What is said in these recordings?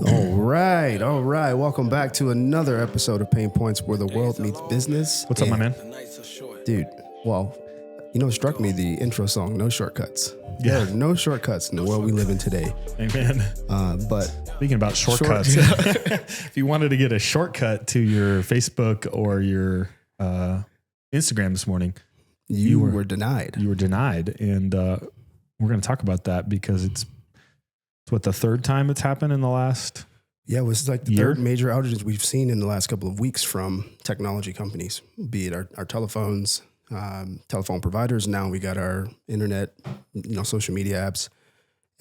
All right. Welcome back to another episode of Pain Points, where the world meets business. What's up, my man? Dude, well, it struck me the intro song, No Shortcuts. Yeah. There are no shortcuts in the world we live in today. Amen. But Speaking about shortcuts, if you wanted to get a shortcut to your Facebook or your Instagram this morning, you were denied. You were denied. And we're going to talk about that because it's what, the third time it's happened in the last Yeah, it was like the year? third major outages we've seen in the last couple of weeks from technology companies, be it our telephones, telephone providers. Now we got our internet, social media apps.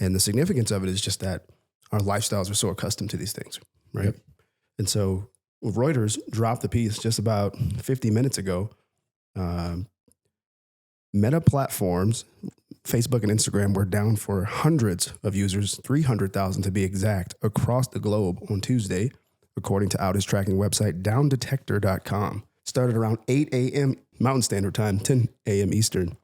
And the significance of it is just that our lifestyles are so accustomed to these things, right? Yep. And so Reuters dropped the piece just about 50 minutes ago. Meta platforms, Facebook and Instagram, were down for hundreds of users, 300,000 to be exact, across the globe on Tuesday, according to outage tracking website downdetector.com. Started around 8 a.m. Mountain Standard Time, 10 a.m. Eastern.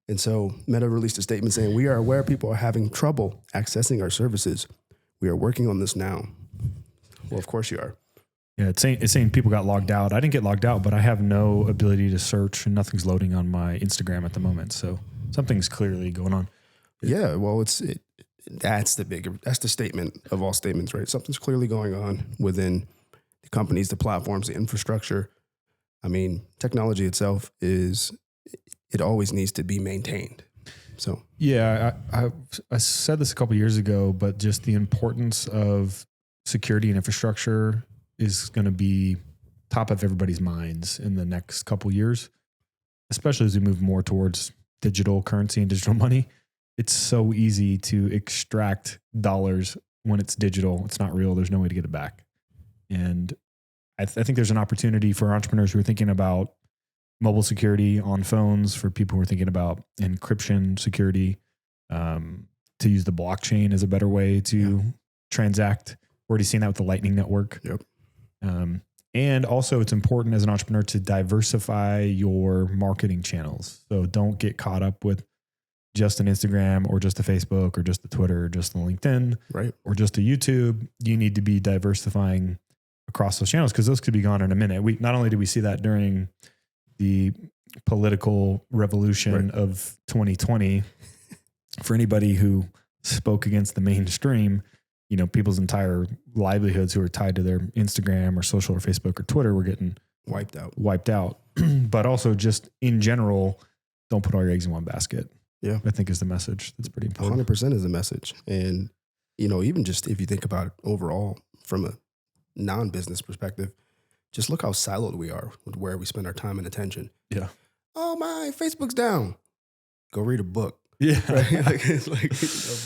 And so Meta released a statement saying, "We are aware people are having trouble accessing our services. We are working on this now." Well, of course you are. Yeah, it's saying people got logged out. I didn't get logged out, but I have no ability to search and nothing's loading on my Instagram at the moment. So something's clearly going on. Yeah, well, that's the statement of all statements, right? Something's clearly going on within the companies, the platforms, the infrastructure. I mean, technology itself it always needs to be maintained. So yeah, I said this a couple of years ago, but just the importance of security and infrastructure is going to be top of everybody's minds in the next couple of years, especially as we move more towards digital currency and digital money. It's so easy to extract dollars when it's digital. It's not real. There's no way to get it back. And I think there's an opportunity for entrepreneurs who are thinking about mobile security on phones, for people who are thinking about encryption security, to use the blockchain as a better way to transact. We're already seeing that with the Lightning Network. Yep. And also it's important as an entrepreneur to diversify your marketing channels. So don't get caught up with just an Instagram or just a Facebook or just a Twitter or just a LinkedIn, right, or just a YouTube. You need to be diversifying across those channels, because those could be gone in a minute. Not only did we see that during the political revolution of 2020, for anybody who spoke against the mainstream, people's entire livelihoods who are tied to their Instagram or social or Facebook or Twitter were getting wiped out. But also just in general, don't put all your eggs in one basket. Yeah. I think is the message. That's pretty important. 100% is the message. And, even just if you think about it overall from a non-business perspective, just look how siloed we are with where we spend our time and attention. Yeah. Oh, my Facebook's down. Go read a book. Yeah. Right?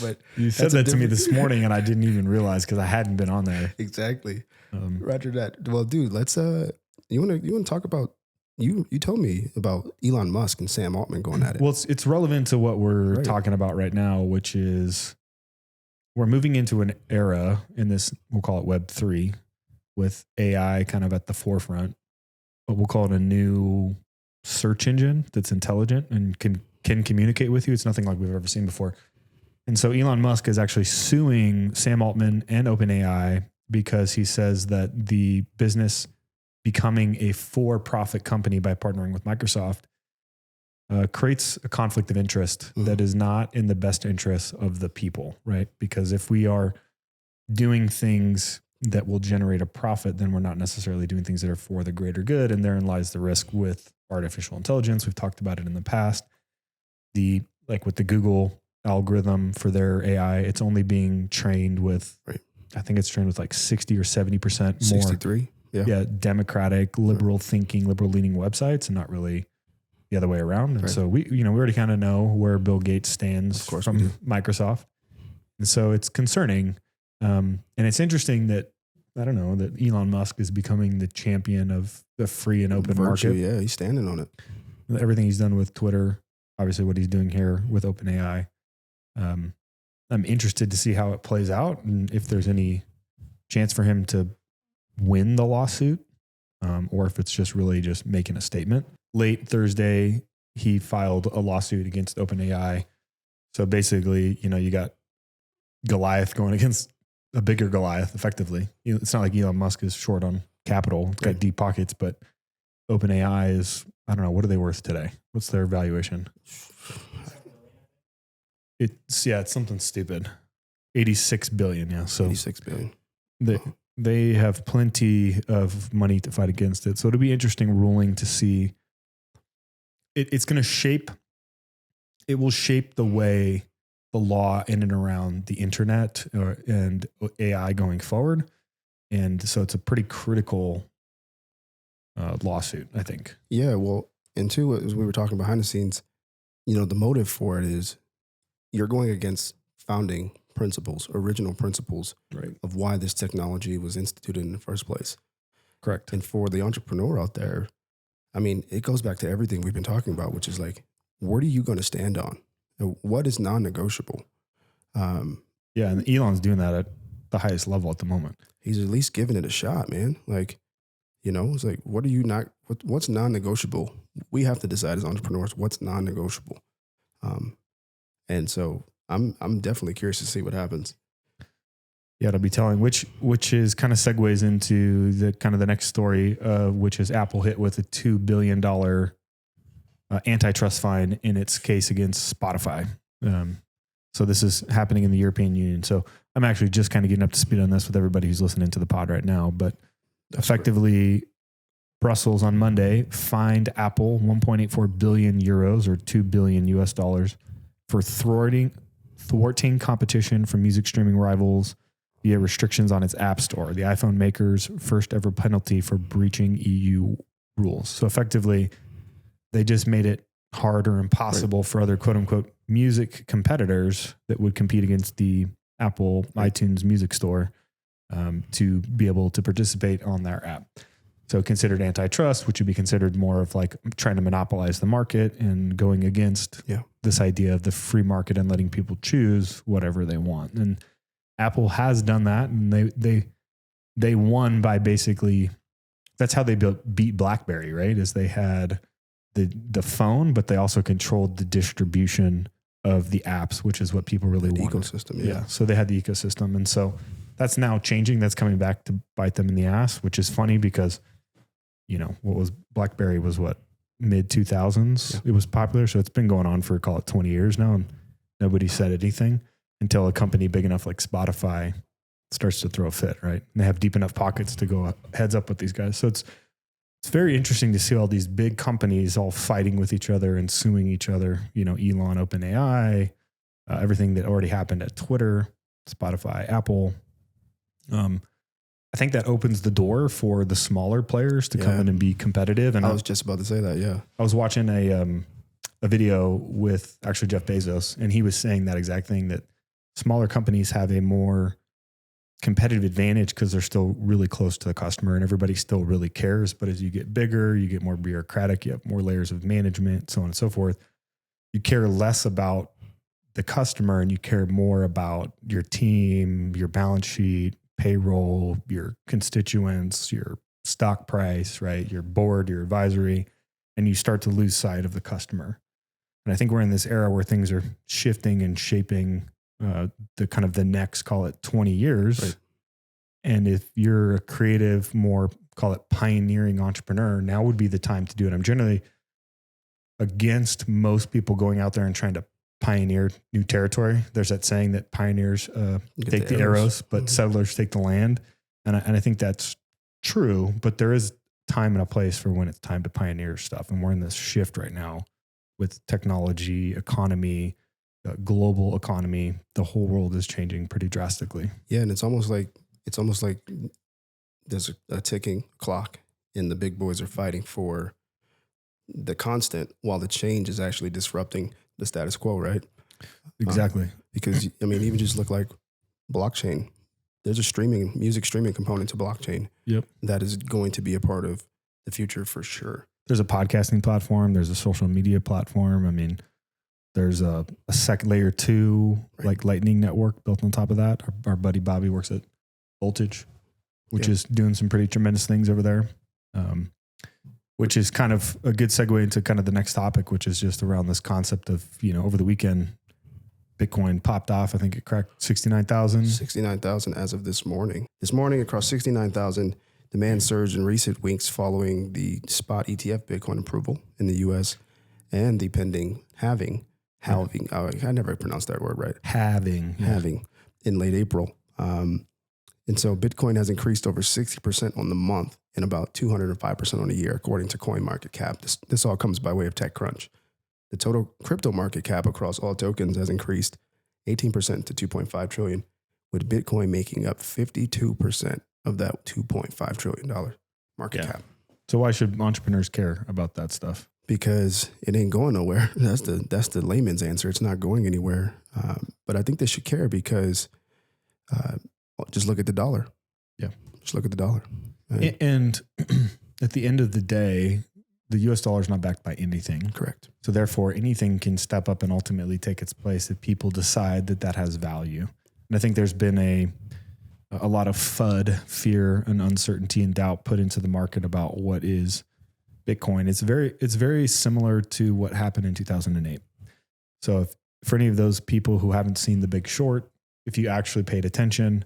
But you said that to me this morning and I didn't even realize, because I hadn't been on there. Exactly. Roger that. Well, dude, let's, you want to talk about, you told me about Elon Musk and Sam Altman going at it. Well, it's relevant to what we're talking about right now, which is we're moving into an era in this, we'll call it Web3, with AI kind of at the forefront, but we'll call it a new search engine that's intelligent and can communicate with you. It's nothing like we've ever seen before. And so Elon Musk is actually suing Sam Altman and OpenAI because he says that the business becoming a for-profit company by partnering with Microsoft creates a conflict of interest that is not in the best interest of the people, right? Because if we are doing things that will generate a profit, then we're not necessarily doing things that are for the greater good. And therein lies the risk with artificial intelligence. We've talked about it in the past. Like with the Google algorithm for their AI, it's only being trained with, I think it's trained with like 60 or 70% more 63. Yeah. Democratic, liberal thinking, liberal leaning websites, and not really the other way around. And so we already kind of know where Bill Gates stands from Microsoft. And so it's concerning. And it's interesting that, that Elon Musk is becoming the champion of the free and open market. Yeah, he's standing on it. Everything he's done with Twitter, obviously what he's doing here with OpenAI. I'm interested to see how it plays out and if there's any chance for him to win the lawsuit, or if it's just really just making a statement. Late Thursday, he filed a lawsuit against OpenAI. So basically, you got Goliath going against a bigger Goliath, effectively. It's not like Elon Musk is short on capital. It's got deep pockets, but OpenAI is, I don't know, what are they worth today? What's their valuation? It's something stupid. 86 billion. Yeah. So 86 billion. They have plenty of money to fight against it. So it'll be interesting ruling to see. It's going to shape. It will shape the way the law in and around the internet and AI going forward. And so it's a pretty critical lawsuit, I think. Yeah. Well, and two, as we were talking behind the scenes, the motive for it is you're going against founding principles, original principles of why this technology was instituted in the first place. Correct. And for the entrepreneur out there, I mean, it goes back to everything we've been talking about, which is like, what are you going to stand on? What is non-negotiable? And Elon's doing that at the highest level at the moment. He's at least giving it a shot, man. Like, it's like, what's non-negotiable? We have to decide as entrepreneurs what's non-negotiable. And so I'm definitely curious to see what happens. Yeah, it'll be telling, which is kind of segues into the kind of the next story, which is Apple hit with a $2 billion antitrust fine in its case against Spotify. So this is happening in the European Union. So I'm actually just kind of getting up to speed on this with everybody who's listening to the pod right now. But effectively, Brussels on Monday fined Apple 1.84 billion euros or $2 billion US for thwarting competition from music streaming rivals via restrictions on its app store, the iPhone maker's first ever penalty for breaching EU rules. So effectively, they just made it hard or impossible for other quote unquote music competitors that would compete against the Apple iTunes music store to be able to participate on their app. So considered antitrust, which would be considered more of like trying to monopolize the market and going against this idea of the free market and letting people choose whatever they want. And Apple has done that, and they won by basically, that's how they beat BlackBerry, right? Is they had the phone, but they also controlled the distribution of the apps, which is what people really want. Ecosystem, yeah. So they had the ecosystem, and so that's now changing. That's coming back to bite them in the ass, which is funny because what was BlackBerry was what, mid 2000s. It was popular, so it's been going on for call it 20 years now, and nobody said anything until a company big enough like Spotify starts to throw a fit, right? And they have deep enough pockets to go heads up with these guys. So it's very interesting to see all these big companies all fighting with each other and suing each other. Elon, OpenAI, everything that already happened at Twitter, Spotify, Apple. I think that opens the door for the smaller players to come in and be competitive. And I was just about to say that. Yeah, I was watching a video with actually Jeff Bezos, and he was saying that exact thing, that smaller companies have a more competitive advantage because they're still really close to the customer and everybody still really cares. But as you get bigger, you get more bureaucratic, you have more layers of management, so on and so forth. You care less about the customer and you care more about your team, your balance sheet, payroll, your constituents, your stock price, right? Your board, your advisory, and you start to lose sight of the customer. And I think we're in this era where things are shifting and shaping the kind of the next, call it 20 years. Right. And if you're a creative, more call it pioneering entrepreneur, now would be the time to do it. I'm generally against most people going out there and trying to pioneer new territory. There's that saying that pioneers take the arrows, but settlers take the land. And I think that's true, but there is time and a place for when it's time to pioneer stuff. And we're in this shift right now with technology, economy, global economy. The whole world is changing pretty drastically. Yeah. And it's almost like there's a ticking clock and the big boys are fighting for the constant while the change is actually disrupting the status quo, right? Exactly. Because even just look like blockchain. There's a music streaming component to blockchain. Yep. That is going to be a part of the future for sure. There's a podcasting platform. There's a social media platform. There's a second layer 2, like Lightning Network built on top of that. Our buddy Bobby works at Voltage, which is doing some pretty tremendous things over there. Which is kind of a good segue into kind of the next topic, which is just around this concept of, over the weekend, Bitcoin popped off. I think it cracked 69,000. 69,000 as of this morning. This morning, across 69,000, demand surged in recent weeks following the spot ETF Bitcoin approval in the U.S. and the pending halving. I never pronounced that word right. Halving in late April. And so Bitcoin has increased over 60% on the month and about 205% on a year, according to CoinMarketCap. This all comes by way of TechCrunch. The total crypto market cap across all tokens has increased 18% to 2.5 trillion, with Bitcoin making up 52% of that $2.5 trillion market cap. So why should entrepreneurs care about that stuff? Because it ain't going nowhere. That's the layman's answer. It's not going anywhere. But I think they should care because just look at the dollar. Yeah. Just look at the dollar. And at the end of the day, the US dollar is not backed by anything. Correct. So therefore, anything can step up and ultimately take its place if people decide that that has value. And I think there's been a lot of FUD, fear and uncertainty and doubt put into the market about what is Bitcoin. It's very similar to what happened in 2008. So for any of those people who haven't seen The Big Short, if you actually paid attention,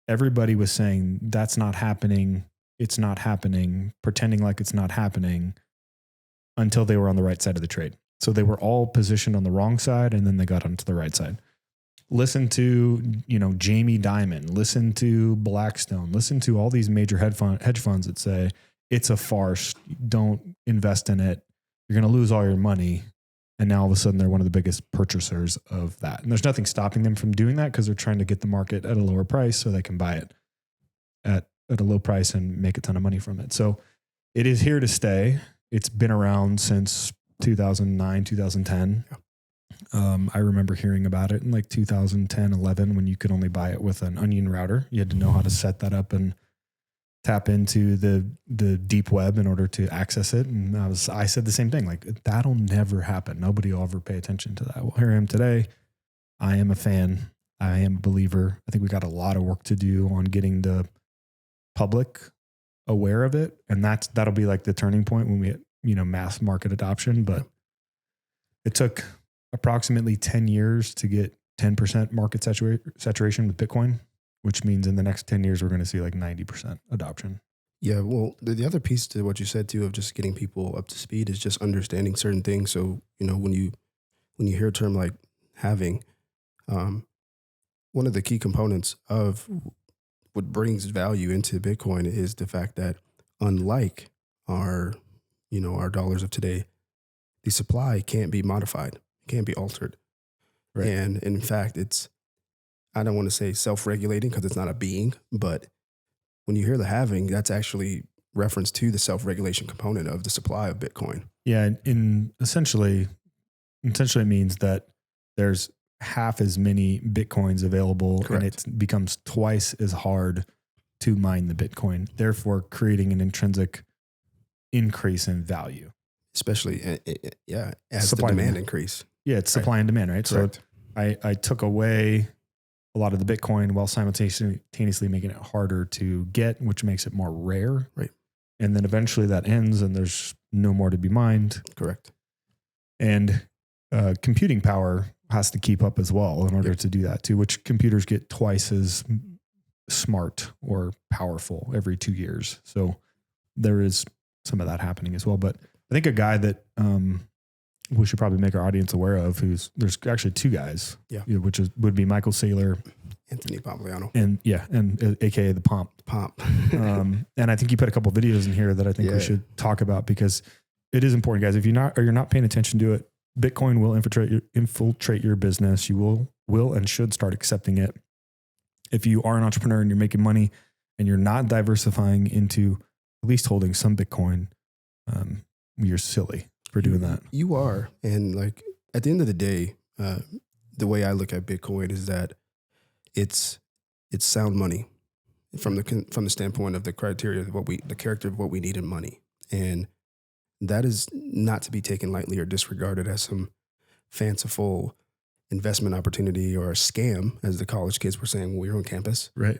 everybody was saying that's not happening. It's not happening, pretending like it's not happening until they were on the right side of the trade. So they were all positioned on the wrong side and then they got onto the right side. Listen to, Jamie Dimon, listen to Blackstone, listen to all these major hedge funds that say it's a farce. Don't invest in it. You're going to lose all your money. And now all of a sudden they're one of the biggest purchasers of that. And there's nothing stopping them from doing that because they're trying to get the market at a lower price so they can buy it at a low price and make a ton of money from it. So it is here to stay. It's been around since 2009, 2010. I remember hearing about it in like 2010, 11, when you could only buy it with an onion router. You had to know how to set that up and tap into the deep web in order to access it. And I said the same thing, like that'll never happen. Nobody will ever pay attention to that. Well, here I am today. I am a fan. I am a believer. I think we got a lot of work to do on getting the public aware of it. And that'll be like the turning point when we hit, mass market adoption. But it took approximately 10 years to get 10% market saturation with Bitcoin, which means in the next 10 years, we're going to see like 90% adoption. Yeah. Well, the other piece to what you said too, of just getting people up to speed is just understanding certain things. So, when you hear a term like halving, one of the key components of what brings value into Bitcoin is the fact that unlike our dollars of today, the supply can't be modified, can't be altered. Right. And in fact, I don't want to say self-regulating because it's not a being, but when you hear the halving, that's actually reference to the self-regulation component of the supply of Bitcoin. Yeah. And essentially means that there's half as many Bitcoins available. Correct. And it becomes twice as hard to mine the Bitcoin, therefore creating an intrinsic increase in value. Especially, as supply the demand increase. Yeah, it's supply and demand, right? Correct. So I took away a lot of the Bitcoin while simultaneously making it harder to get, which makes it more rare. Right. And then eventually that ends and there's no more to be mined. Correct. And computing power has to keep up as well in order to do that too, which computers get twice as smart or powerful every 2 years. So there is some of that happening as well. But I think a guy that we should probably make our audience aware of, there's actually two guys, which would be Michael Saylor, Anthony Pompliano, and AKA the Pomp. And I think you put a couple of videos in here that I think we should talk about because it is important, guys. If you're not paying attention to it, Bitcoin will infiltrate your business. You will and should start accepting it. If you are an entrepreneur and you're making money and you're not diversifying into at least holding some Bitcoin, you're silly for doing that. You are. And like at the end of the day, the way I look at Bitcoin is that it's sound money from the standpoint of the criteria of the character of what we need in money. And that is not to be taken lightly or disregarded as some fanciful investment opportunity or a scam, as the college kids were saying when we were on campus. Right.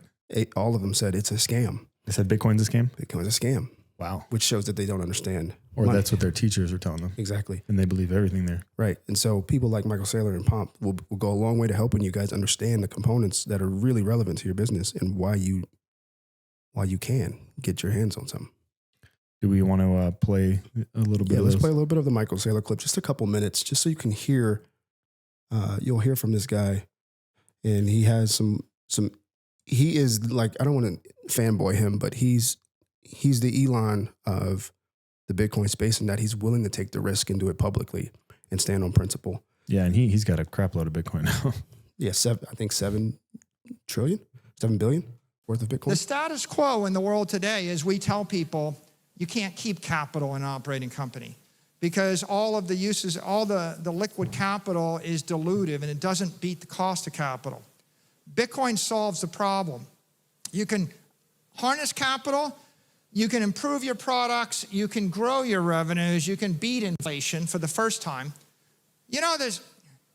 All of them said it's a scam. They said Bitcoin's a scam? Bitcoin's a scam. Wow. which shows that they don't understand. Or money. that's what their teachers are telling them. Exactly. And they believe everything there. Right. And so people like Michael Saylor and Pomp will go a long way to helping you guys understand the components that are really relevant to your business and why you can get your hands on something. Do we want to play a little bit? Yeah, let's play a little bit of the Michael Saylor clip, just a couple minutes, just so you can hear. You'll hear from this guy, and he has some. He is like, I don't want to fanboy him, but he's the Elon of the Bitcoin space, in that he's willing to take the risk and do it publicly and stand on principle. Yeah, and he's got a crap load of Bitcoin now. Yeah, I think 7 billion worth of Bitcoin. The status quo in the world today is we tell people you can't keep capital in an operating company because all of the uses, all the liquid capital is dilutive and it doesn't beat the cost of capital. Bitcoin solves the problem. You can harness capital, you can improve your products, you can grow your revenues, you can beat inflation for the first time. You know, there's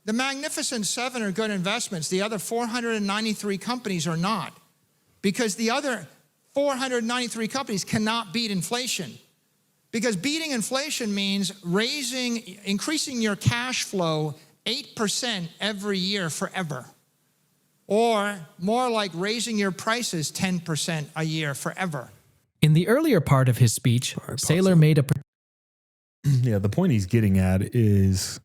the Magnificent Seven are good investments. The other 493 companies are not, because the other 493 companies cannot beat inflation. Because beating inflation means increasing your cash flow 8% every year forever. Or more like raising your prices 10% a year forever. In the earlier part of his speech, Saylor made a... Yeah, the point he's getting at is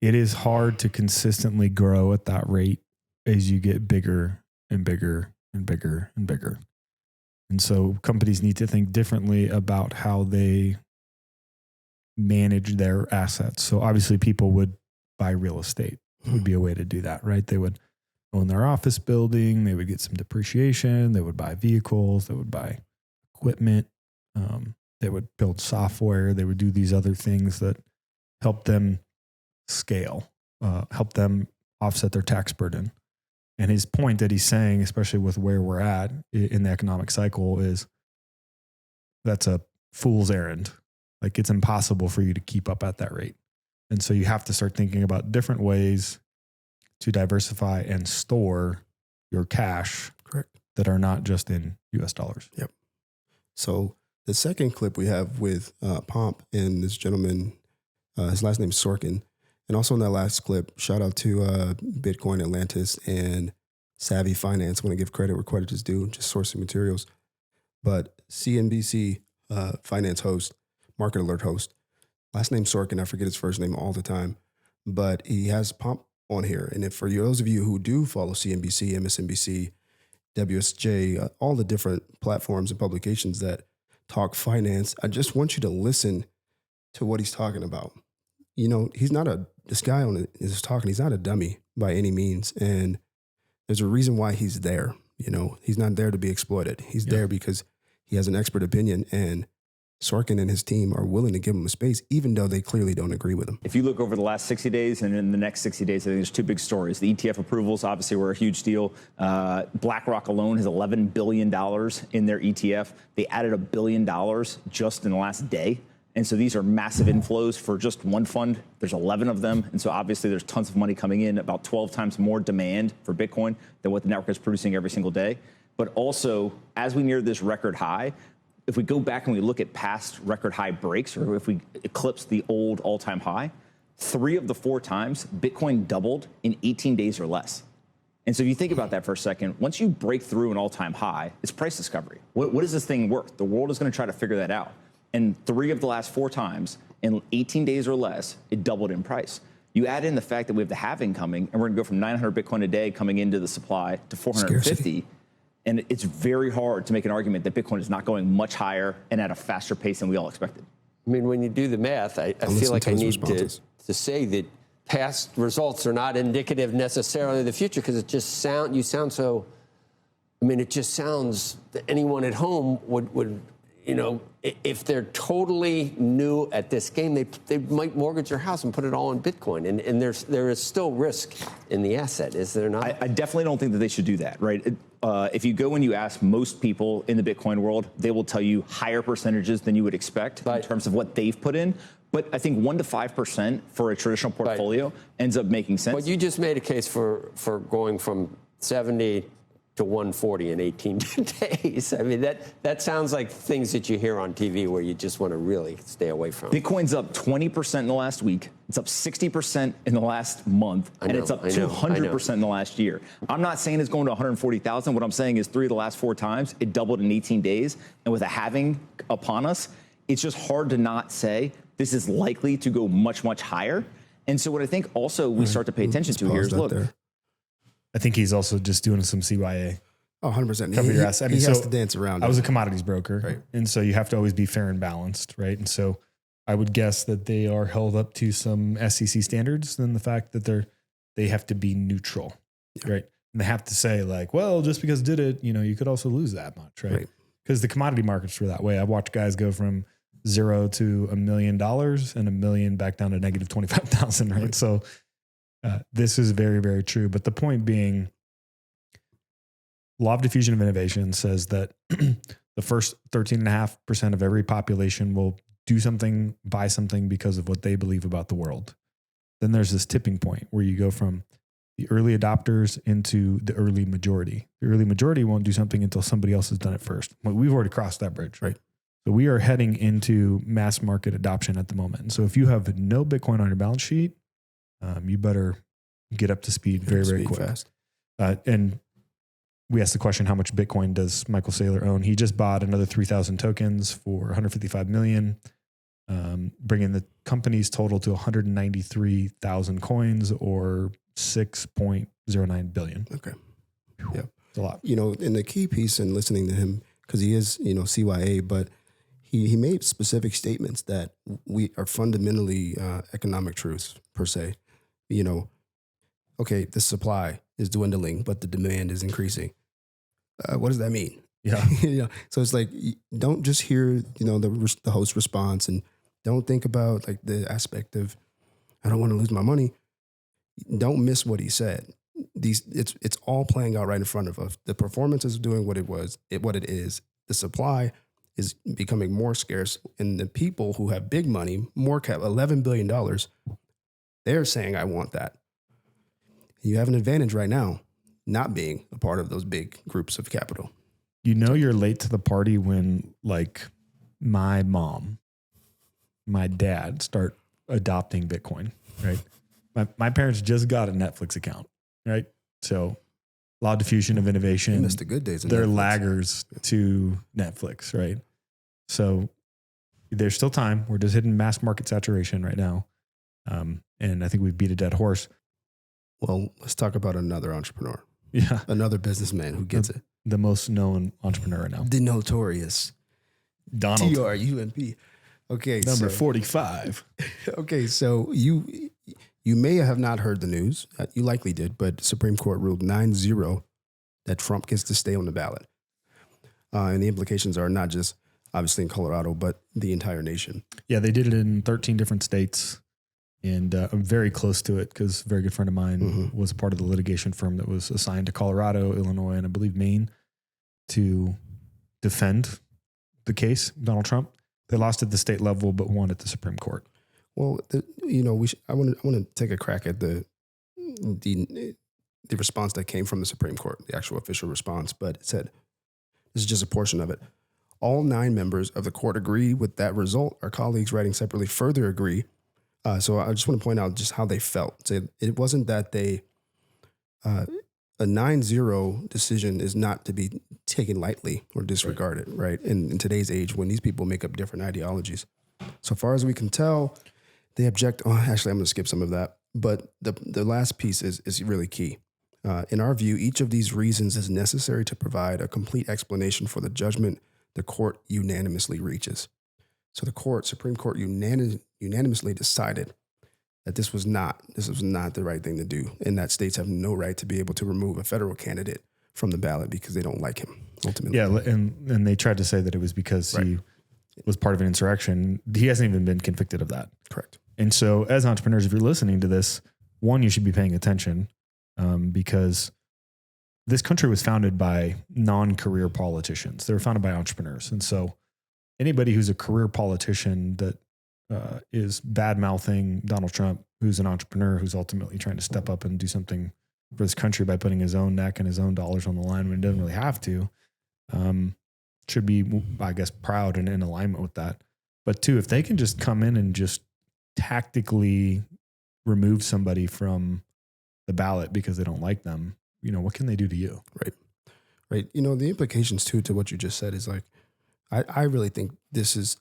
it is hard to consistently grow at that rate as you get bigger and bigger and bigger and bigger. And so companies need to think differently about how they manage their assets. So obviously people would buy real estate. Would be a way to do that, right? They would own their office building. They would get some depreciation. They would buy vehicles. They would buy equipment. They would build software. They would do these other things that help them scale, help them offset their tax burden. And his point that he's saying, especially with where we're at in the economic cycle, is that's a fool's errand. Like, it's impossible for you to keep up at that rate. And so you have to start thinking about different ways to diversify and store your cash. Correct. That are not just in US dollars. Yep. So the second clip we have with Pomp and this gentleman, his last name is Sorkin. And also in that last clip, shout out to Bitcoin Atlantis and Savvy Finance. I want to give credit where credit is due, just sourcing materials. But CNBC finance host, market alert host, last name Sorkin, I forget his first name all the time, but he has Pomp on here. And if for those of you who do follow CNBC, MSNBC, WSJ, all the different platforms and publications that talk finance, I just want you to listen to what he's talking about. You know, this guy is talking, he's not a dummy by any means. And there's a reason why he's there. You know, he's not there to be exploited. He's there because he has an expert opinion, and Sorkin and his team are willing to give him a space, even though they clearly don't agree with him. If you look over the last 60 days and in the next 60 days, I think there's two big stories. The ETF approvals obviously were a huge deal. BlackRock alone has $11 billion in their ETF. They added $1 billion just in the last day. And so these are massive inflows for just one fund. There's 11 of them. And so obviously there's tons of money coming in, about 12 times more demand for Bitcoin than what the network is producing every single day. But also, as we near this record high, if we go back and we look at past record high breaks, or if we eclipse the old all-time high, 3 of the 4 times Bitcoin doubled in 18 days or less. And so if you think about that for a second, once you break through an all-time high, it's price discovery. What is this thing worth? The world is going to try to figure that out. And 3 of the last 4 times in 18 days or less, it doubled in price. You add in the fact that we have the halving coming, and we're going to go from 900 Bitcoin a day coming into the supply to 450. Scarcity. And it's very hard to make an argument that Bitcoin is not going much higher and at a faster pace than we all expected. I mean, when you do the math, I feel like I need to say that past results are not indicative necessarily of the future, because it just you sound so, I mean, it just sounds that anyone at home would you know, if they're totally new at this game, they might mortgage their house and put it all in Bitcoin. And there is still risk in the asset, is there not? I definitely don't think that they should do that, right? If you go and you ask most people in the Bitcoin world, they will tell you higher percentages than you would expect in terms of what they've put in. But I think 1 to 5% for a traditional portfolio ends up making sense. But you just made a case for going from 70 to 140 in 18 days. I mean, that sounds like things that you hear on TV where you just want to really stay away from. Bitcoin's up 20% in the last week. It's up 60% in the last month. And it's up 200% in the last year. I'm not saying it's going to 140,000. What I'm saying is 3 of the last 4 times, it doubled in 18 days. And with a halving upon us, it's just hard to not say this is likely to go much, much higher. And so what I think also we start to pay attention to here is, look, I think he's also just doing some CYA. Oh, 100%. Cover your ass. I mean, he has to dance around. I was a commodities broker, right? And so you have to always be fair and balanced, right? And so I would guess that they are held up to some SEC standards than the fact that they have to be neutral, right? And they have to say like, well, just because did it, you could also lose that much, right? Because the commodity markets were that way. I watched guys go from 0 to $1 million and $1 million back down to negative 25,000, right? So this is very, very true. But the point being, law of diffusion of innovation says that the first 13.5% of every population will do something, buy something because of what they believe about the world. Then there's this tipping point where you go from the early adopters into the early majority. The early majority won't do something until somebody else has done it first. Well, we've already crossed that bridge, right? So we are heading into mass market adoption at the moment. And so if you have no Bitcoin on your balance sheet, you better get up to speed very, very quick. Fast. And we asked the question, how much Bitcoin does Michael Saylor own? He just bought another 3,000 tokens for 155 million, bringing the company's total to 193,000 coins or 6.09 billion. Okay. Yeah. It's a lot. In the key piece and listening to him, because he is, CYA, but he made specific statements that we are fundamentally economic truths per se. Okay, the supply is dwindling, but the demand is increasing. What does that mean? Yeah. So it's like, don't just hear, the host response and don't think about like the aspect of, I don't want to lose my money. Don't miss what he said. It's all playing out right in front of us. The performance is doing what it is. The supply is becoming more scarce, and the people who have big money, more cap, $11 billion, they're saying, I want that. You have an advantage right now, not being a part of those big groups of capital. You're late to the party when like my mom, my dad start adopting Bitcoin, right? My parents just got a Netflix account, right? So law of diffusion of innovation. You missed the good days. They're laggers to Netflix, right? So there's still time. We're just hitting mass market saturation right now. And I think we've beat a dead horse. Well, let's talk about another entrepreneur. Yeah. Another businessman who gets it. The most known entrepreneur right now. The notorious Donald. TRUMP. Okay. Number 45. Okay. So you may have not heard the news. You likely did, but the Supreme Court ruled 9-0 that Trump gets to stay on the ballot. And the implications are not just obviously in Colorado, but the entire nation. Yeah. They did it in 13 different states. And I'm very close to it because a very good friend of mine was a part of the litigation firm that was assigned to Colorado, Illinois, and I believe Maine to defend the case, Donald Trump. They lost at the state level, but won at the Supreme Court. Well, I want to take a crack at the response that came from the Supreme Court, the actual official response, but it said, this is just a portion of it. All 9 members of the court agree with that result. Our colleagues writing separately further agree. So I just want to point out just how they felt. So it wasn't that a 9-0 decision is not to be taken lightly or disregarded, right? In today's age, when these people make up different ideologies. So far as we can tell, they object. Oh, actually, I'm going to skip some of that. But the last piece is really key. In our view, each of these reasons is necessary to provide a complete explanation for the judgment the court unanimously reaches. So the Supreme Court unanimously decided that this was not the right thing to do, and that states have no right to be able to remove a federal candidate from the ballot because they don't like him, ultimately. Yeah, and they tried to say that it was because he was part of an insurrection. He hasn't even been convicted of that. Correct. And so as entrepreneurs, if you're listening to this, one, you should be paying attention because this country was founded by non-career politicians. They were founded by entrepreneurs. And so anybody who's a career politician that is bad-mouthing Donald Trump, who's an entrepreneur, who's ultimately trying to step up and do something for this country by putting his own neck and his own dollars on the line when he doesn't really have to, should be, I guess, proud and in alignment with that. But two, if they can just come in and just tactically remove somebody from the ballot because they don't like them, what can they do to you? Right. The implications too, to what you just said is like, I really think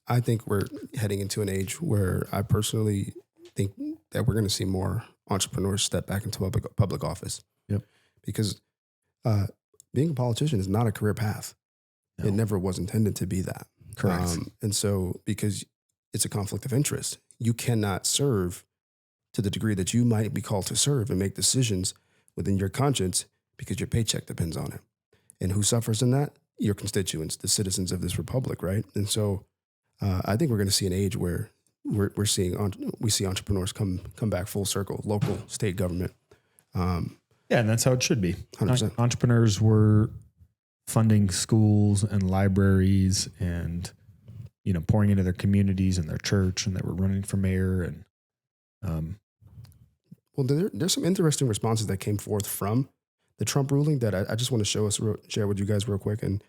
I think we're heading into an age where I personally think that we're going to see more entrepreneurs step back into public office. Yep. Because being a politician is not a career path. No. It never was intended to be that. Correct. And so because it's a conflict of interest, you cannot serve to the degree that you might be called to serve and make decisions within your conscience because your paycheck depends on it. And who suffers in that? Your constituents, the citizens of this republic, right? And so I think we're going to see an age where we see entrepreneurs come back full circle, local, state government. Yeah, and that's how it should be. 100%. Entrepreneurs were funding schools and libraries and, pouring into their communities and their church, and they were running for mayor. And well, there's some interesting responses that came forth from the Trump ruling that I just want to share with you guys real quick and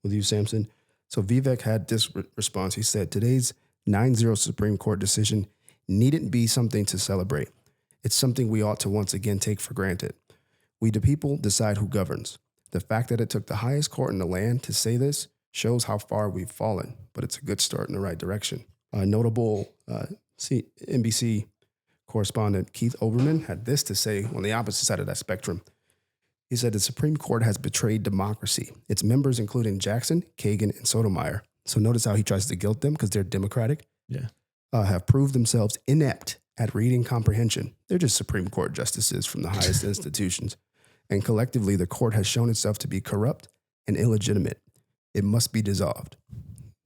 with you, Samson. So Vivek had this response. He said, today's 9-0 Supreme Court decision needn't be something to celebrate. It's something we ought to once again take for granted. We, the people, decide who governs. The fact that it took the highest court in the land to say this shows how far we've fallen, but it's a good start in the right direction. Notable NBC correspondent Keith Olbermann had this to say on the opposite side of that spectrum. He said the Supreme Court has betrayed democracy. Its members, including Jackson, Kagan, and Sotomayor. So notice how he tries to guilt them because they're Democratic. Yeah, have proved themselves inept at reading comprehension. They're just Supreme Court justices from the highest institutions. And collectively, the court has shown itself to be corrupt and illegitimate. It must be dissolved.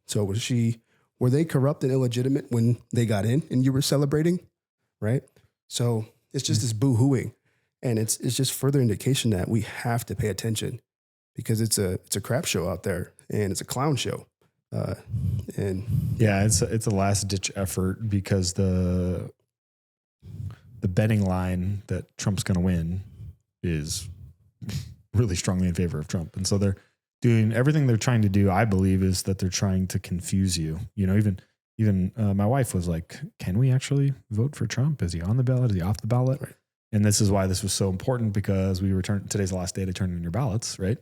So were they corrupt and illegitimate when they got in and you were celebrating? Right? So it's just this boo-hooing. And it's just further indication that we have to pay attention because it's a crap show out there and it's a clown show. It's a last ditch effort because the betting line that Trump's going to win is really strongly in favor of Trump. And so they're doing everything they're trying to do. I believe is that they're trying to confuse you. Even my wife was like, can we actually vote for Trump? Is he on the ballot? Is he off the ballot? Right. And this is why this was so important because today's the last day to turn in your ballots, right?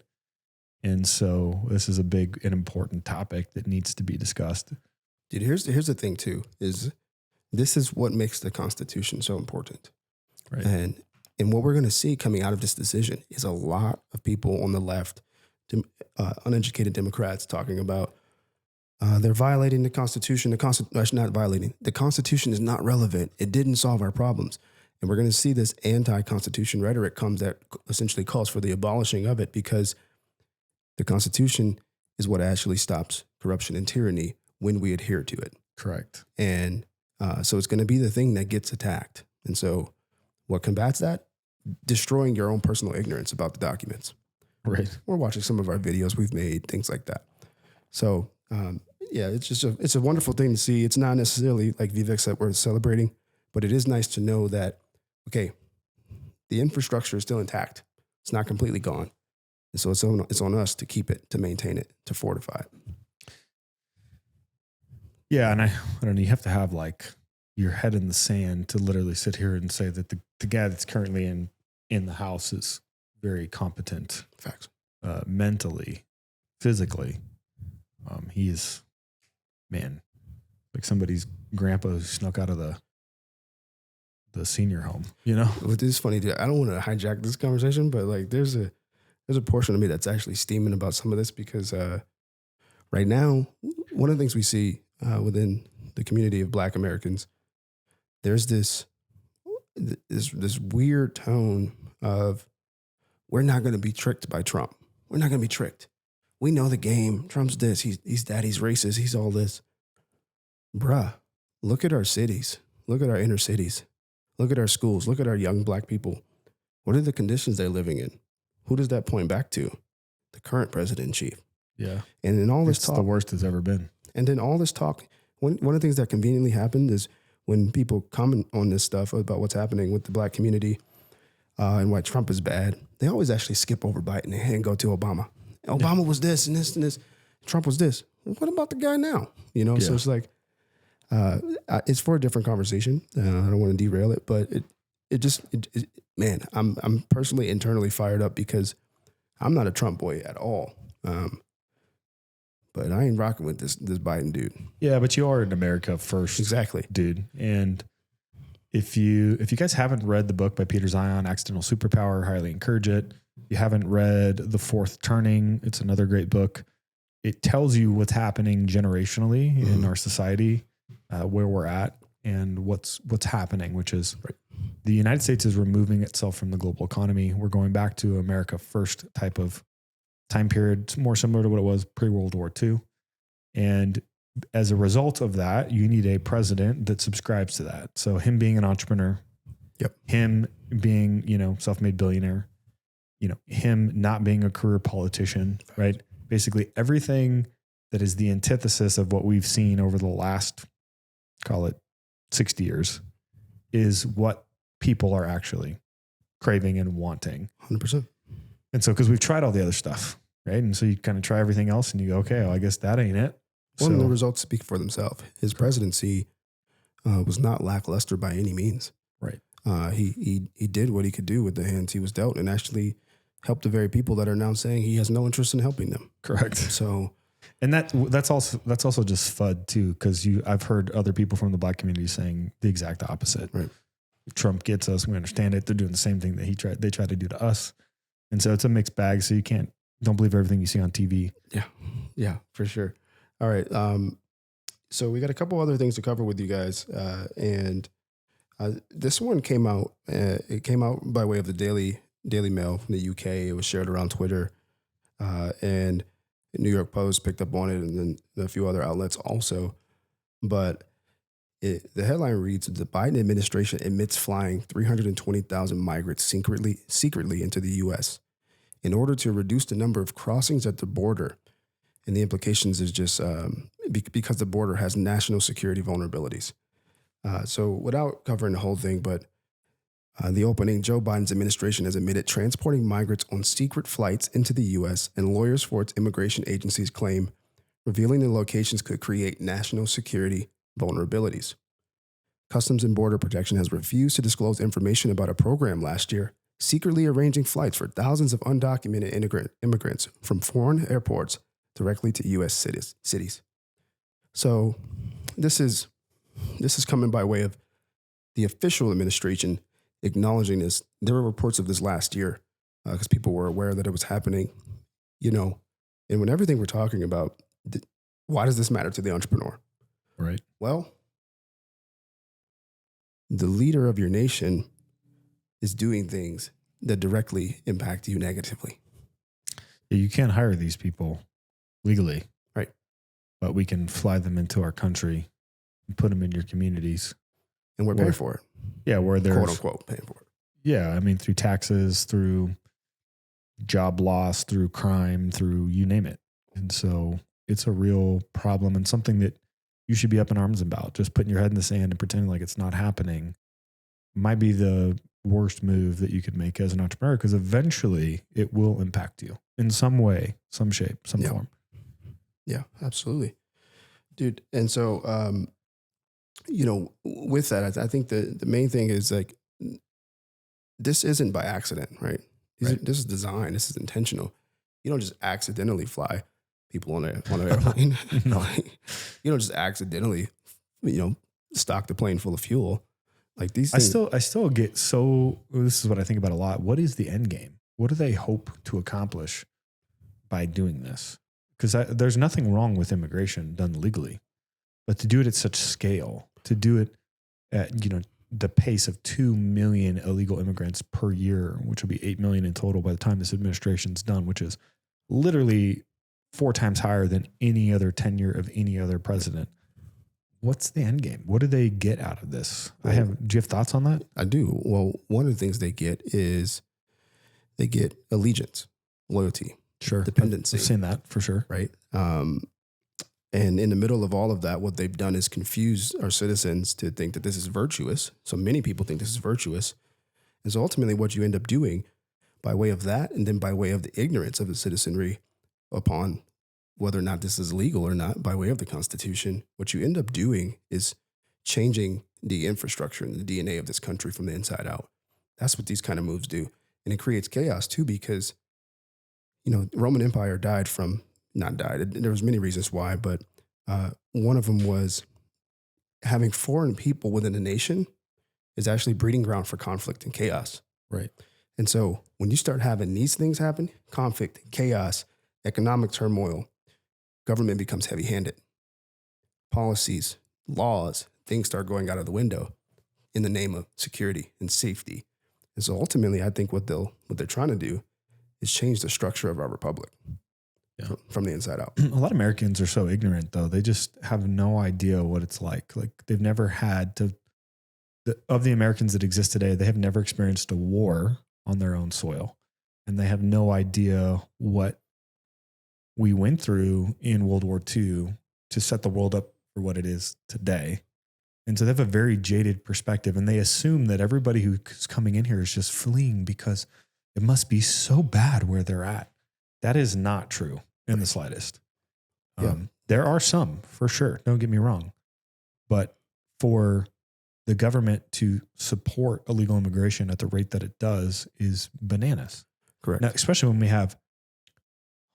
And so this is a big and important topic that needs to be discussed. Dude, here's the thing too, is this is what makes the Constitution so important. Right. And what we're going to see coming out of this decision is a lot of people on the left, uneducated Democrats talking about they're violating the Constitution. Not violating. The Constitution is not relevant. It didn't solve our problems. And we're going to see this anti-Constitution rhetoric comes that essentially calls for the abolishing of it because the Constitution is what actually stops corruption and tyranny when we adhere to it. Correct. And so it's going to be the thing that gets attacked. And so what combats that? Destroying your own personal ignorance about the documents. Right. Or watching some of our videos we've made, things like that. So, it's a wonderful thing to see. It's not necessarily like Vivek said, we're celebrating, but it is nice to know that, okay, the infrastructure is still intact. It's not completely gone. And so it's on us to keep it, to maintain it, to fortify it. Yeah, and I don't know, you have to have like your head in the sand to literally sit here and say that the guy that's currently in the House is very competent. Facts. Mentally, physically. He is, like somebody's grandpa who snuck out of the senior home, It is funny, dude. I don't want to hijack this conversation, but like there's a portion of me that's actually steaming about some of this because right now, one of the things we see within the community of Black Americans, there's this weird tone of we're not going to be tricked by Trump. We're not going to be tricked. We know the game. Trump's this. He's that. He's racist. He's all this. Bruh, look at our cities. Look at our inner cities. Look at our schools. Look at our young Black people. What are the conditions they're living in? Who does that point back to? The current president in chief. Yeah. And in all this talk, the worst it's ever been. And then all this talk, one of the things that conveniently happened is when people comment on this stuff about what's happening with the Black community, and why Trump is bad, they always actually skip over Biden and go to Obama. Obama was this and this and this. Trump was this. What about the guy now? So it's like, it's for a different conversation. I don't want to derail it, but man, I'm personally internally fired up because I'm not a Trump boy at all. But I ain't rocking with this Biden dude. Yeah, but you are in America first. Exactly. Dude. And if you guys haven't read the book by Peter Zion, Accidental Superpower, highly encourage it. If you haven't read The Fourth Turning, it's another great book. It tells you what's happening generationally in our society, where we're at and what's happening, which is the United States is removing itself from the global economy. We're going back to America first type of time period, more similar to what it was pre-World War II. And as a result of that, you need a president that subscribes to that. So him being an entrepreneur, him being, self-made billionaire, him not being a career politician, right? Basically everything that is the antithesis of what we've seen over the last, call it 60 years, is what people are actually craving and wanting. 100%. And so, because we've tried all the other stuff, right? And so you kind of try everything else and you go, okay, well, I guess that ain't it. Well, the results speak for themselves. His presidency was not lackluster by any means. Right. He did what he could do with the hands he was dealt and actually helped the very people that are now saying he has no interest in helping them. Correct. So, and that's also just FUD too, because I've heard other people from the Black community saying the exact opposite. Right. Trump gets us. We understand it. They're doing the same thing that they tried to do to us. And so it's a mixed bag. So don't believe everything you see on TV. Yeah, for sure. All right. So we got a couple other things to cover with you guys. And this one came out, it came out by way of the Daily Mail from the UK. It was shared around Twitter. And the New York Post picked up on it and then a few other outlets also. But the headline reads, the Biden administration admits flying 320,000 migrants secretly into the U.S. in order to reduce the number of crossings at the border. And the implications is just because the border has national security vulnerabilities. So without covering the whole thing, but the opening, Joe Biden's administration has admitted transporting migrants on secret flights into the U.S. and lawyers for its immigration agencies claim revealing the locations could create national security vulnerabilities. Customs and Border Protection has refused to disclose information about a program last year secretly arranging flights for thousands of undocumented immigrants from foreign airports directly to U.S. cities. So this is coming by way of the official administration acknowledging this. There were reports of this last year because people were aware that it was happening, and when everything we're talking about, why does this matter to the entrepreneur? Right. Well, the leader of your nation is doing things that directly impact you negatively. You can't hire these people legally. Right. But we can fly them into our country and put them in your communities. And we're paying for it. Yeah, where they're quote unquote paying for it. Yeah, I mean through taxes, through job loss, through crime, through you name it. And so it's a real problem and something that you should be up in arms about. Just putting your head in the sand and pretending like it's not happening might be the worst move that you could make as an entrepreneur, because eventually it will impact you in some way, some shape, some form. Yeah, absolutely. Dude. And so, with that, I think the main thing is like, this isn't by accident, right? This is design. This is intentional. You don't just accidentally fly people on an airplane. No. You don't just accidentally, stock the plane full of fuel. Like these things. I still get this is what I think about a lot. What is the end game? What do they hope to accomplish by doing this? Because there's nothing wrong with immigration done legally, but to do it at such scale, to do it at, the pace of 2 million illegal immigrants per year, which will be 8 million in total by the time this administration's done, which is literally 4 times higher than any other tenure of any other president. What's the end game? What do they get out of this? Do you have thoughts on that? I do. Well, one of the things they get is they get allegiance, loyalty, dependency. I've seen that for sure. Right. And in the middle of all of that, what they've done is confuse our citizens to think that this is virtuous. So many people think this is virtuous. And so ultimately what you end up doing by way of that, and then by way of the ignorance of the citizenry upon whether or not this is legal or not, by way of the Constitution, what you end up doing is changing the infrastructure and the DNA of this country from the inside out. That's what these kind of moves do. And it creates chaos too, because, Roman Empire there was many reasons why, but one of them was having foreign people within a nation is actually breeding ground for conflict and chaos. Right. And so when you start having these things happen, conflict, chaos, economic turmoil, government becomes heavy-handed. Policies, laws, things start going out of the window in the name of security and safety. And so ultimately, I think what they're trying to do is change the structure of our republic from the inside out. A lot of Americans are so ignorant, though. They just have no idea what it's like. Like, they've never had to, of the Americans that exist today, they have never experienced a war on their own soil. And they have no idea what we went through in World War II to set the world up for what it is today. And so they have a very jaded perspective, and they assume that everybody who's coming in here is just fleeing because it must be so bad where they're at. That is not true in the slightest. There are some, for sure. Don't get me wrong. But for the government to support illegal immigration at the rate that it does is bananas. Correct. Now, especially when we have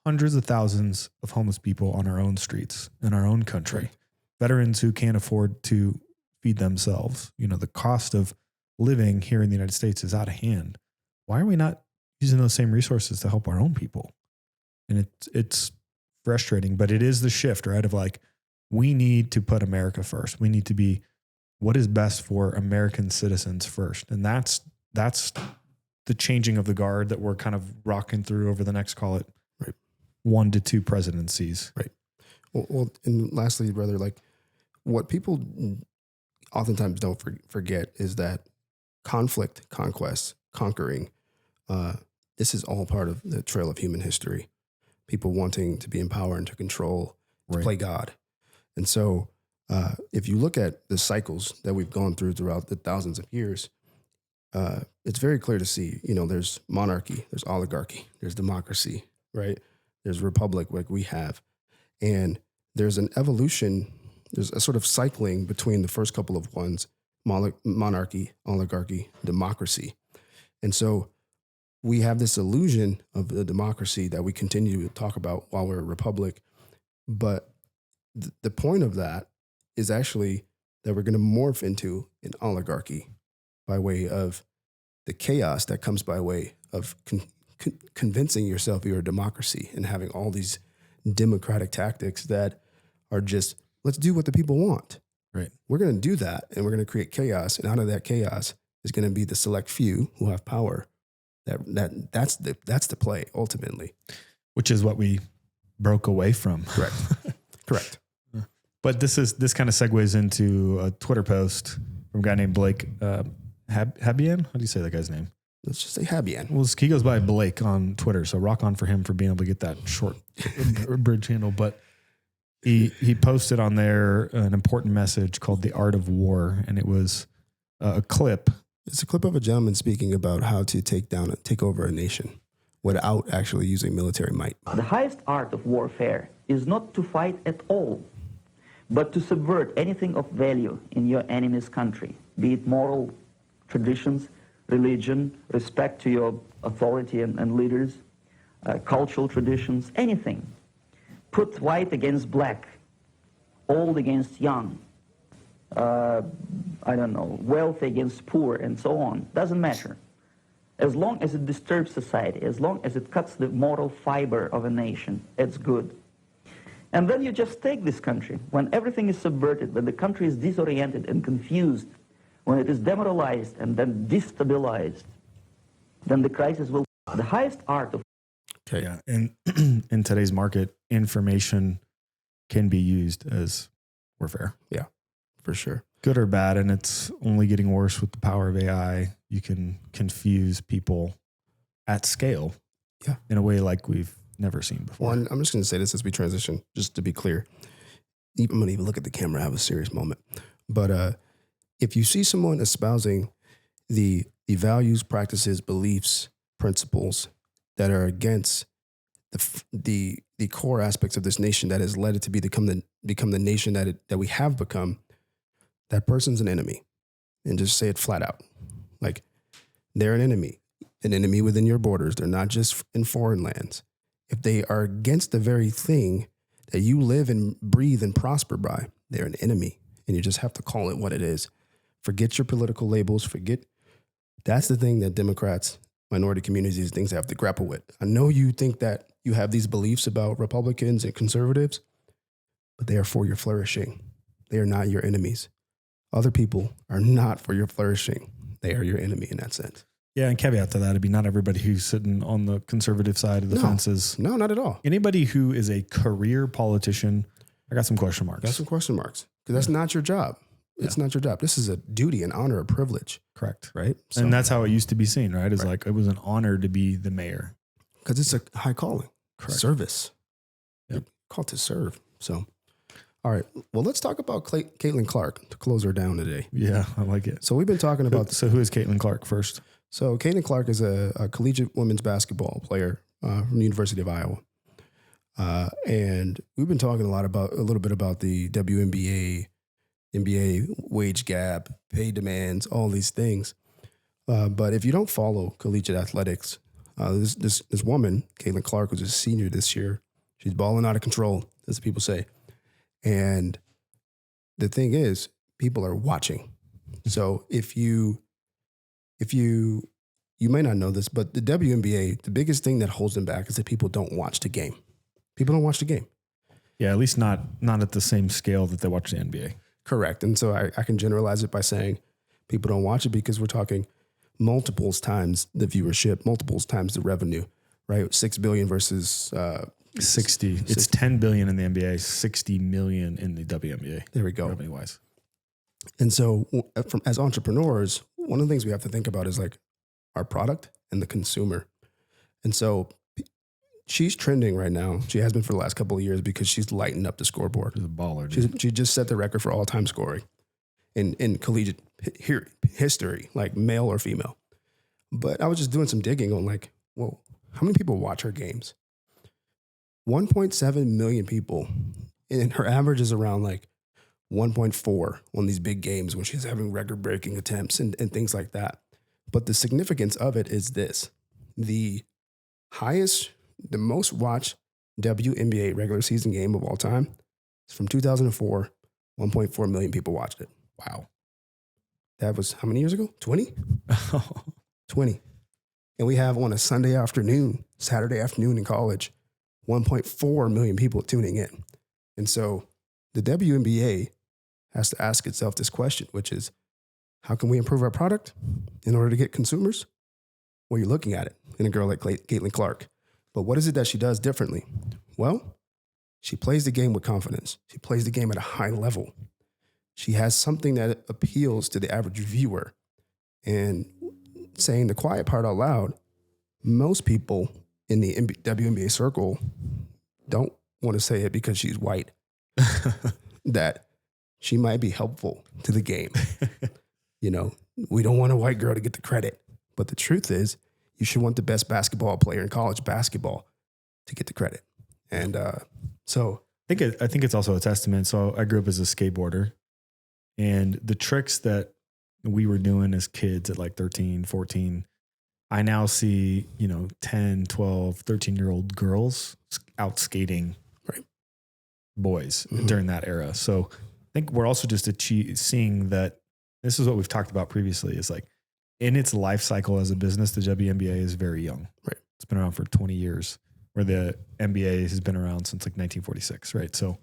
hundreds of thousands of homeless people on our own streets in our own country, right. Veterans who can't afford to feed themselves. The cost of living here in the United States is out of hand. Why are we not using those same resources to help our own people? And it's frustrating, but it is the shift, right? Of like, we need to put America first. We need to be what is best for American citizens first. And that's the changing of the guard that we're kind of rocking through over the next, call it, 1 to 2 presidencies. Right. Well, and lastly, brother, like, what people oftentimes don't forget is that conflict, conquest, conquering, this is all part of the trail of human history. People wanting to be in power and to control, to play God. And so if you look at the cycles that we've gone throughout the thousands of years, it's very clear to see, there's monarchy, there's oligarchy, there's democracy, right? There's republic like we have. And there's an evolution, there's a sort of cycling between the first couple of ones, monarchy, oligarchy, democracy. And so we have this illusion of the democracy that we continue to talk about while we're a republic. But the point of that is actually that we're going to morph into an oligarchy by way of the chaos that comes by way of convincing yourself you're a democracy and having all these democratic tactics that are just, let's do what the people want. Right. We're going to do that, and we're going to create chaos. And out of that chaos is going to be the select few who have power. That's the play ultimately. Which is what we broke away from. Correct. But this kind of segues into a Twitter post from a guy named Blake Habian. How do you say that guy's name? Let's just say Habian. Well, he goes by Blake on Twitter, so rock on for him for being able to get that short bridge handle. But he posted on there an important message called "The Art of War," and it was a clip. It's a clip of a gentleman speaking about how to take over a nation without actually using military might. The highest art of warfare is not to fight at all, but to subvert anything of value in your enemy's country, be it moral traditions, religion, respect to your authority and leaders, cultural traditions, anything. Put white against black, old against young, wealthy against poor, and so on. Doesn't matter. As long as it disturbs society, as long as it cuts the moral fiber of a nation, it's good. And then you just take this country, when everything is subverted, when the country is disoriented and confused, when it is demoralized and then destabilized, then the crisis will... The highest art of... Okay, yeah. And in today's market, information can be used as warfare. Yeah, for sure. Good or bad, and it's only getting worse with the power of AI. You can confuse people at scale in a way like we've never seen before. Well, I'm just going to say this as we transition, just to be clear. I'm going to even look at the camera, have a serious moment. But if you see someone espousing the the values, practices, beliefs, principles that are against the core aspects of this nation that has led it to become the nation that we have become, that person's an enemy. And just say it flat out. Like, they're an enemy within your borders. They're not just in foreign lands. If they are against the very thing that you live and breathe and prosper by, they're an enemy. And you just have to call it what it is. Forget your political labels. That's the thing that Democrats, minority communities, things have to grapple with. I know you think that you have these beliefs about Republicans and conservatives, but they are for your flourishing. They are not your enemies. Other people are not for your flourishing. They are your enemy in that sense. Yeah, and caveat to that, it'd be not everybody who's sitting on the conservative side of the fences. No, not at all. Anybody who is a career politician, I got some question marks. Because that's not your job. It's not your job. This is a duty, an honor, a privilege. Correct. Right? So, and that's how it used to be seen, right? It's like it was an honor to be the mayor. Because it's a high calling. Correct. Service. Yep. You're called to serve. So, all right. Well, let's talk about Caitlin Clark to close her down today. Yeah, I like it. So we've been talking about... So who is Caitlin Clark first? So Caitlin Clark is a collegiate women's basketball player from the University of Iowa. And we've been talking a little bit about the WNBA, NBA wage gap, pay demands, all these things. But if you don't follow collegiate athletics, this woman, Caitlin Clark, was a senior this year. She's balling out of control, as people say. And the thing is, people are watching. So if you may not know this, but the WNBA, the biggest thing that holds them back is that people don't watch the game. People don't watch the game. Yeah, at least not at the same scale that they watch the NBA. Correct. And so I can generalize it by saying people don't watch it because we're talking multiples times the viewership, multiples times the revenue, right? 6 billion versus 60. It's 10 billion in the NBA, 60 million in the WNBA. There we go. Revenue wise. And so as entrepreneurs, one of the things we have to think about is like our product and the consumer. And so she's trending right now. She has been for the last couple of years because she's lightened up the scoreboard. She's a baller. Dude. She just set the record for all-time scoring in collegiate history, like male or female. But I was just doing some digging on like, well, how many people watch her games? 1.7 million people. And her average is around like 1.4 on these big games when she's having record-breaking attempts and things like that. But the significance of it is this. The most watched WNBA regular season game of all time is from 2004. 1.4 million people watched it. Wow. That was how many years ago? 20? 20. And we have on a Saturday afternoon in college, 1.4 million people tuning in. And so the WNBA has to ask itself this question, which is, how can we improve our product in order to get consumers? Well, you're looking at it in a girl like Caitlin Clark. But what is it that she does differently? Well, she plays the game with confidence. She plays the game at a high level. She has something that appeals to the average viewer. And saying the quiet part out loud, most people in the WNBA circle don't want to say it because she's white, that she might be helpful to the game. You know, we don't want a white girl to get the credit. But the truth is, you should want the best basketball player in college basketball to get the credit. And so I think it's also a testament. So I grew up as a skateboarder, and the tricks that we were doing as kids at like 13, 14, I now see, 10, 12, 13-year-old girls out skating boys during that era. So I think we're also just seeing that this is what we've talked about previously, is like in its life cycle as a business, the WNBA is very young. Right. It's been around for 20 years, where the NBA has been around since like 1946. Right. So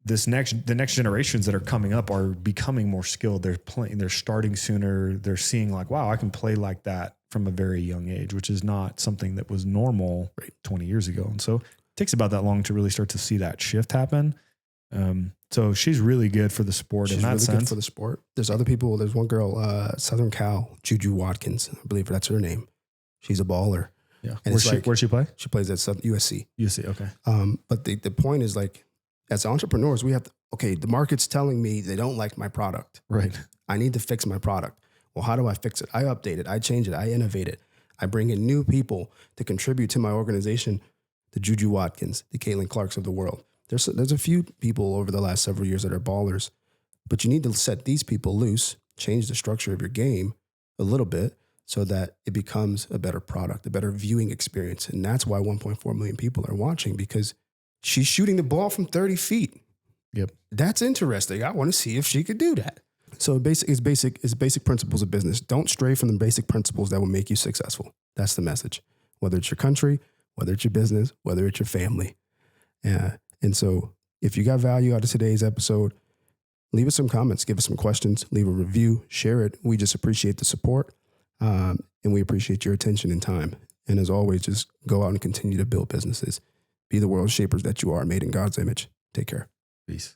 the next generations that are coming up are becoming more skilled. They're starting sooner. They're seeing like, wow, I can play like that from a very young age, which is not something that was normal 20 years ago. And so it takes about that long to really start to see that shift happen. So she's really good for the sport in that sense. She's really good for the sport. There's other people. There's one girl, Southern Cal, Juju Watkins. I believe that's her name. She's a baller. Yeah. Where's she play? She plays at USC. USC. Okay. But the point is, like, as entrepreneurs, we have to, the market's telling me they don't like my product. Right. I need to fix my product. Well, how do I fix it? I update it. I change it. I innovate it. I bring in new people to contribute to my organization, the Juju Watkins, the Caitlin Clarks of the world. There's a few people over the last several years that are ballers, but you need to set these people loose, change the structure of your game a little bit so that it becomes a better product, a better viewing experience. And that's why 1.4 million people are watching, because she's shooting the ball from 30 feet. Yep. That's interesting. I want to see if she could do that. So it's basic principles of business. Don't stray from the basic principles that will make you successful. That's the message. Whether it's your country, whether it's your business, whether it's your family. And so if you got value out of today's episode, leave us some comments, give us some questions, leave a review, share it. We just appreciate the support. And we appreciate your attention and time. And as always, just go out and continue to build businesses. Be the world shapers that you are, made in God's image. Take care. Peace.